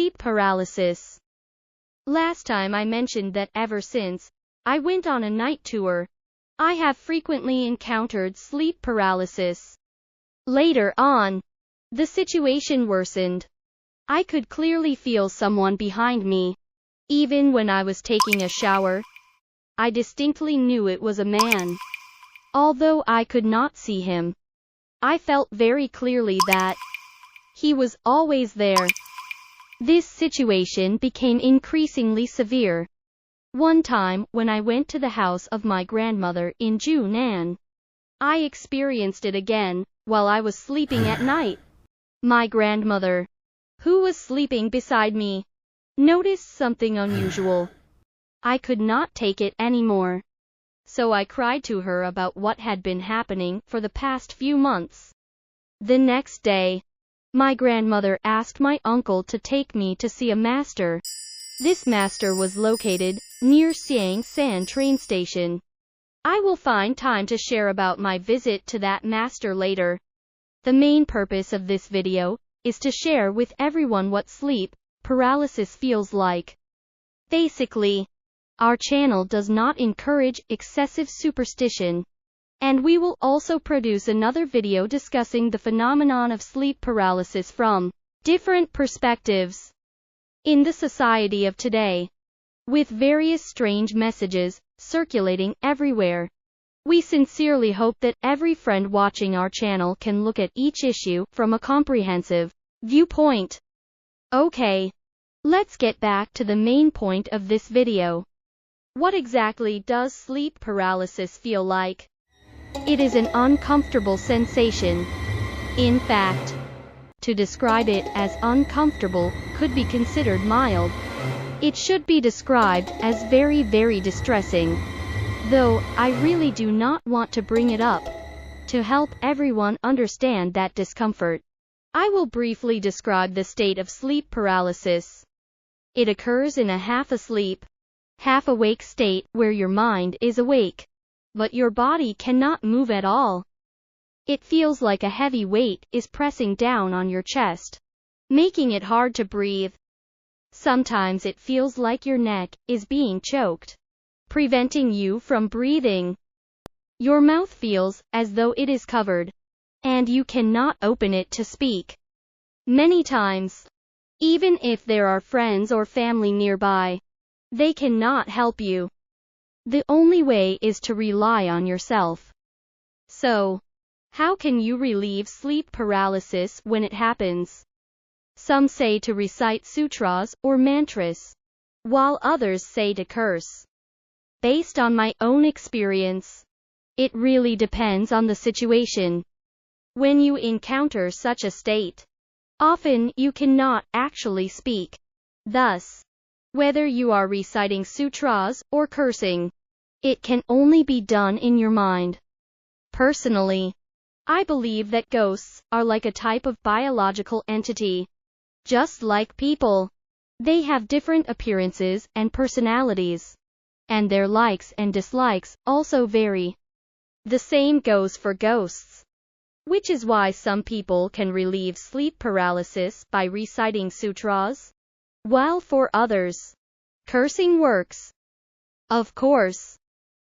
Sleep paralysis. Last time I mentioned that ever since I went on a night tour, I have frequently encountered sleep paralysis. Later on, the situation worsened. I could clearly feel someone behind me. Even when I was taking a shower, I distinctly knew it was a man. Although I could not see him, I felt very clearly that he was always there. This situation became increasingly severe. One time, when I went to the house of my grandmother in Junan, I experienced it again, while I was sleeping at night. My grandmother, who was sleeping beside me, noticed something unusual. I could not take it anymore. So I cried to her about what had been happening for the past few months. The next day, my grandmother asked my uncle to take me to see a master. This master was located near Siang San train station. I will find time to share about my visit to that master later. The main purpose of this video is to share with everyone what sleep paralysis feels like. Basically, our channel does not encourage excessive superstition. And we will also produce another video discussing the phenomenon of sleep paralysis from different perspectives. In the society of today, with various strange messages circulating everywhere, we sincerely hope that every friend watching our channel can look at each issue from a comprehensive viewpoint. Okay, let's get back to the main point of this video. What exactly does sleep paralysis feel like? It is an uncomfortable sensation. In fact, to describe it as uncomfortable could be considered mild. It should be described as very, very distressing. Though, I really do not want to bring it up. To help everyone understand that discomfort, I will briefly describe the state of sleep paralysis. It occurs in a half-asleep, half-awake state where your mind is awake, but your body cannot move at all. It feels like a heavy weight is pressing down on your chest, making it hard to breathe. Sometimes it feels like your neck is being choked, preventing you from breathing. Your mouth feels as though it is covered, and you cannot open it to speak. Many times, even if there are friends or family nearby, they cannot help you. The only way is to rely on yourself. So, how can you relieve sleep paralysis when it happens? Some say to recite sutras or mantras, while others say to curse. Based on my own experience, it really depends on the situation. When you encounter such a state, often you cannot actually speak. Thus, whether you are reciting sutras or cursing, it can only be done in your mind. Personally, I believe that ghosts are like a type of biological entity. Just like people, they have different appearances and personalities, and their likes and dislikes also vary. The same goes for ghosts, which is why some people can relieve sleep paralysis by reciting sutras, while for others, cursing works. Of course,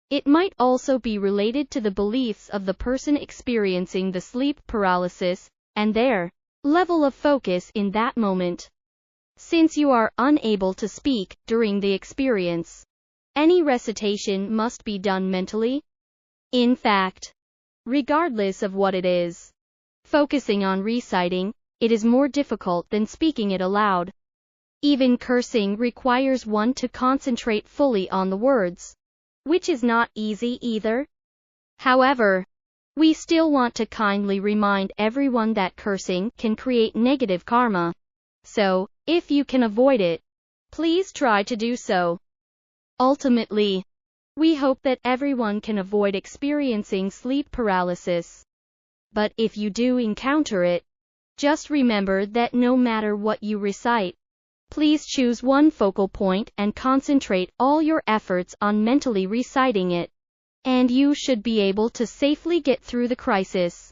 it might also be related to the beliefs of the person experiencing the sleep paralysis, and their level of focus in that moment. Since you are unable to speak during the experience, any recitation must be done mentally. In fact, regardless of what it is, focusing on reciting it is more difficult than speaking it aloud. Even cursing requires one to concentrate fully on the words, which is not easy either. However, we still want to kindly remind everyone that cursing can create negative karma. So, if you can avoid it, please try to do so. Ultimately, we hope that everyone can avoid experiencing sleep paralysis. But if you do encounter it, just remember that no matter what you recite, please choose one focal point and concentrate all your efforts on mentally reciting it, and you should be able to safely get through the crisis.